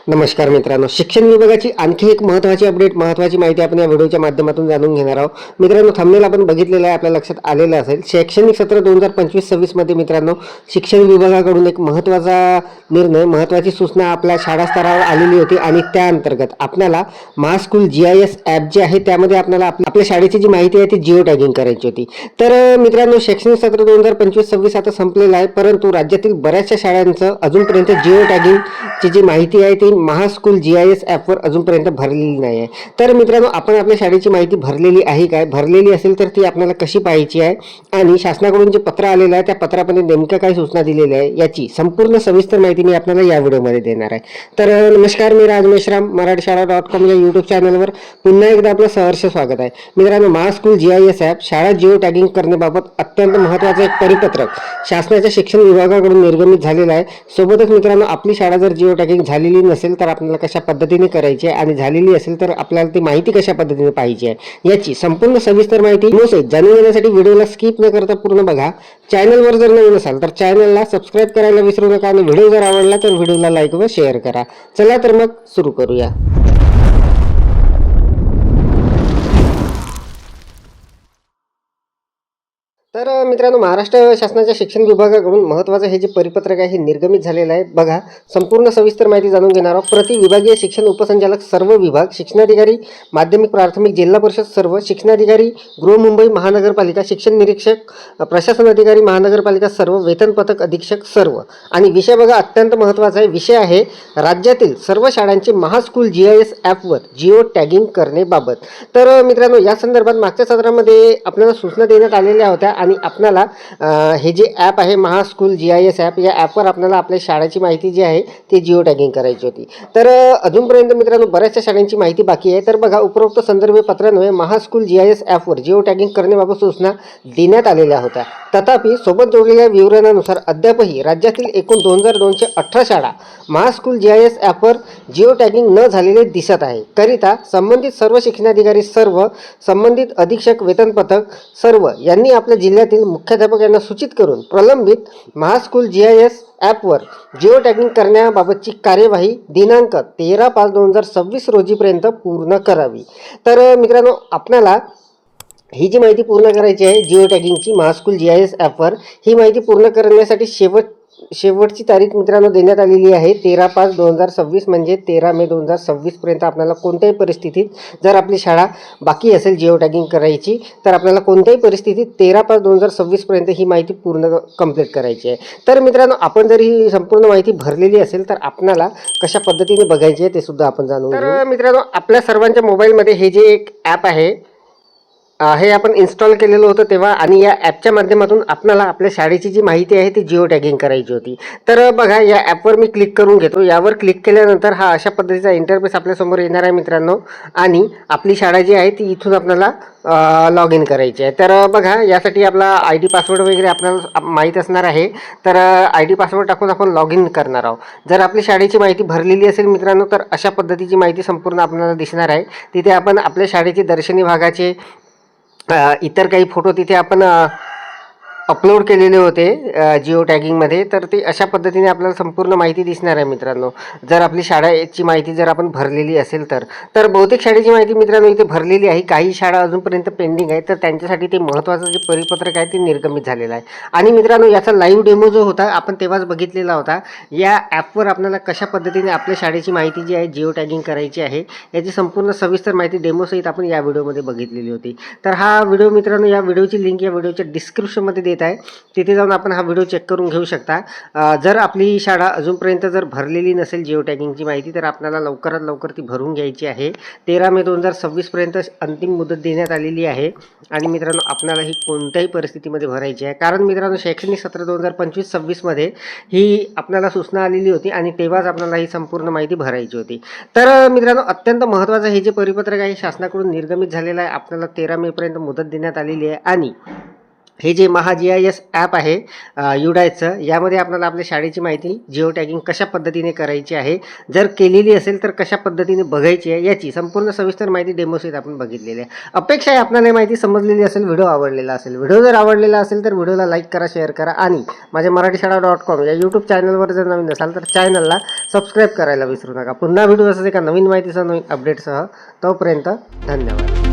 नमस्कार मित्रांनो, शिक्षण विभागाची आणखी एक महत्त्वाची अपडेट, महत्त्वाची माहिती आपण या व्हिडिओच्या माध्यमातून जाणून घेणार आहोत. मित्रांनो, थंबनेल आपण बघितलेलं आहे, आपल्या लक्षात आलेलं असेल. शैक्षणिक सत्र 2025-26 मध्ये मित्रांनो शिक्षण विभागाकडून एक महत्त्वाचा निर्णय, महत्त्वाची सूचना आपल्या शाळा स्तरावर आलेली होती आणि त्या अंतर्गत आपल्याला महास्कूल GIS ॲप जे आहे त्यामध्ये आपल्याला आपल्या शाळेची जी माहिती आहे ती जिओ टॅगिंग करायची होती. तर मित्रांनो, शैक्षणिक सत्र 2025-26 आता संपलेलं आहे, परंतु राज्यातील बऱ्याचशा शाळांचं अजूनपर्यंत जिओ टॅगिंगची जी माहिती आहे ती महास्कूल GIS ॲपवर अजूनपर्यंत भरलेली नाही आहे. तर मित्रांनो, आपण आपल्या शाळेची माहिती भरलेली आहे काय? भरलेली असेल तर ती आपल्याला कशी पाहायची आहे आणि शासनाकडून जे पत्र आलेलं आहे त्या पत्रामध्ये नेमक्या काय सूचना दिलेल्या आहे याची संपूर्ण सविस्तर माहिती मी आपल्याला या व्हिडिओमध्ये देणार आहे. तर नमस्कार, मी राज मेश्राम, मराठीशाळा.com या यूट्यूब चॅनलवर पुन्हा एकदा आपलं सहर्ष स्वागत आहे. मित्रांनो, महास्कूल GIS ॲप शाळा जिओ टॅगिंग करण्याबाबत अत्यंत महत्त्वाचं एक परिपत्रक शासनाच्या शिक्षण विभागाकडून निर्गमित झालेलं आहे. सोबतच मित्रांनो, आपली शाळा जर जिओ टॅगिंग झालेली नसेल तर आपल्याला कशा पद्धतीने करायची आहे आणि झालेली असेल तर आपल्याला ती माहिती कशा पद्धतीने पाहिजे आहे याची संपूर्ण सविस्तर माहिती जाणून घेण्यासाठी व्हिडिओला स्किप न करता पूर्ण बघा. चॅनलवर जर नवीन असाल तर चॅनलला सबस्क्राईब करायला विसरू नका आणि व्हिडिओ जर आवडला तर व्हिडिओला लाईक व शेअर करा. चला तर मग सुरू करूया. तर मित्रांनो, महाराष्ट्र शासनाच्या शिक्षण विभागाकडून महत्त्वाचं हे जे परिपत्रक आहे हे निर्गमित झालेलं आहे. बघा, संपूर्ण सविस्तर माहिती जाणून घेणार आहोत. प्रति विभागीय शिक्षण उपसंचालक सर्व विभाग, शिक्षणाधिकारी माध्यमिक प्राथमिक जिल्हा परिषद सर्व, शिक्षणाधिकारी गृहमुंबई महानगरपालिका, शिक्षण निरीक्षक प्रशासन अधिकारी महानगरपालिका सर्व, वेतन पथक अधीक्षक सर्व. आणि विषय बघा, अत्यंत महत्त्वाचा आहे. विषय आहे राज्यातील सर्व शाळांची महास्कूल GIS ॲपवर जिओ टॅगिंग करण्याबाबत. तर मित्रांनो, या संदर्भात मागच्या सत्रामध्ये आपल्याला सूचना देण्यात आलेल्या होत्या आणि आपल्याला हे जे ॲप आहे महास्कूल GIS ॲप, या ॲपवर आपल्याला आपल्या शाळेची माहिती जी आहे ती जिओ टॅगिंग करायची होती. तर अजूनपर्यंत मित्रांनो बऱ्याचशा शाळांची माहिती बाकी आहे. तर बघा, उपरोक्त संदर्भ पत्रान्वये महास्कूल GIS ॲपवर जिओ टॅगिंग करण्याबाबत सूचना देण्यात आलेल्या होत्या. तथापि सोबत जोडलेल्या विवरणानुसार अद्यापही राज्यातील एकूण 2218 शाळा महास्कूल GIS ॲपवर जिओ टॅगिंग न झालेले दिसत आहे. करिता संबंधित सर्व शिक्षणाधिकारी सर्व, संबंधित अधीक्षक वेतन पथक सर्व यांनी आपल्या जिल्ह्यातील मुख्याध्यापक यांना सूचित करून प्रलंबित महास्कूल GIS ॲपवर जिओ टॅगिंग करण्याबाबतची कार्यवाही दिनांक 13/5/2026 रोजीपर्यंत पूर्ण करावी. तर मित्रांनो, आपल्याला ही जी माहिती पूर्ण करायची आहे जिओ टॅगिंगची महास्कूल GIS ॲपवर, ही माहिती पूर्ण करण्यासाठी शेवटची तारीख मित्रांनो देण्यात आलेली आहे 13/5/2026, म्हणजे 13 मे 2026 पर्यंत. आपल्याला कोणत्याही परिस्थितीत जर आपली शाळा बाकी असेल जिओ टॅगिंग करायची तर आपल्याला कोणत्याही परिस्थितीत 13/5/2026 पर्यंत ही माहिती पूर्ण कंप्लीट करायची आहे. तर मित्रांनो, आपण जर ही संपूर्ण माहिती भरलेली असेल तर आपल्याला कशा पद्धतीने बघायची आहे ते सुद्धा आपण जाणून घेऊ. तर मित्रांनो, आपल्या सर्वांच्या मोबाईलमध्ये हे जे एक ॲप आहे हे आपण इन्स्टॉल केलेलं होतं तेव्हा, आणि या ॲपच्या माध्यमातून आपल्याला आपल्या शाळेची जी माहिती आहे ती जिओ टॅगिंग करायची होती. तर बघा, या ॲपवर मी क्लिक करून घेतो. यावर क्लिक केल्यानंतर हा अशा पद्धतीचा इंटरफेस आपल्यासमोर येणार आहे मित्रांनो, आणि आपली शाळा जी आहे ती इथून आपल्याला लॉग इन करायची आहे. तर बघा, यासाठी आपला ID पासवर्ड वगैरे आपल्याला माहीत असणार आहे. तर ID पासवर्ड टाकून आपण लॉग इन करणार आहोत. जर आपली शाळेची माहिती भरलेली असेल मित्रांनो तर अशा पद्धतीची माहिती संपूर्ण आपल्याला दिसणार आहे. तिथे आपण आपल्या शाळेचे दर्शनी भागाचे इतर काही फोटो तिथे आपण अपलोड केलेले होते जिओ टॅगिंगमध्ये. तर ते अशा पद्धतीने आपल्याला संपूर्ण माहिती दिसणार आहे मित्रांनो, जर आपली शाळेची माहिती जर आपण भरलेली असेल तर बहुतेक शाळेची माहिती मित्रांनो इथे भरलेली आहे. काही शाळा अजूनपर्यंत पेंडिंग आहे, तर त्यांच्यासाठी ते महत्त्वाचं जे परिपत्रक आहे ते निर्गमित झालेलं आहे. आणि मित्रांनो, याचा लाईव्ह डेमो जो होता आपण तेव्हाच बघितलेला होता. या ॲपवर आपल्याला कशा पद्धतीने आपल्या शाळेची माहिती जी आहे जिओ टॅगिंग करायची आहे याची संपूर्ण सविस्तर माहिती डेमोसहित आपण या व्हिडिओमध्ये बघितलेली होती. तर हा व्हिडिओ मित्रांनो, या व्हिडिओची लिंक या व्हिडिओच्या डिस्क्रिप्शनमध्ये देत आहे, तिथे जाऊन आपण हा व्हिडिओ चेक करून घेऊ शकता. जर आपली शाळा अजूनपर्यंत जर भरलेली नसेल जिओ टॅगिंगची माहिती तर आपल्याला लवकरात लवकर ती भरून घ्यायची आहे. 13 मे 2026 पर्यंत अंतिम मुदत देण्यात आलेली आहे. आणि मित्रांनो, आपल्याला ही कोणत्याही परिस्थितीमध्ये भरायची आहे, कारण मित्रांनो शैक्षणिक सत्र 2025-26 मध्ये ही आपल्याला सूचना आलेली होती आणि तेव्हाच आपल्याला ही संपूर्ण माहिती भरायची होती. तर मित्रांनो, अत्यंत महत्त्वाचं हे जे परिपत्रक आहे शासनाकडून निर्गमित झालेलं आहे. आपल्याला 13 मे पर्यंत मुदत देण्यात आलेली आहे आणि हे जे महा GIS ॲप आहे युडायचं, यामध्ये आपल्याला आपल्या शाळेची माहिती जिओ टॅगिंग कशा पद्धतीने करायची आहे, जर केलेली असेल तर कशा पद्धतीने बघायची आहे, याची संपूर्ण सविस्तर माहिती डेमोसहित आपण बघितलेली आहे. अपेक्षा आहे आपल्याला ही माहिती समजलेली असेल, व्हिडिओ आवडलेला असेल. व्हिडिओ जर आवडलेला असेल तर व्हिडिओला लाईक करा, शेअर करा आणि माझ्या मराठीशाळा.com या यूट्यूब चॅनलवर जर नवीन असाल तर चॅनलला सबस्क्राईब करायला विसरू नका. पुन्हा व्हिडिओ असेल एका नवीन माहितीसह, नवीन अपडेटसह. तोपर्यंत धन्यवाद.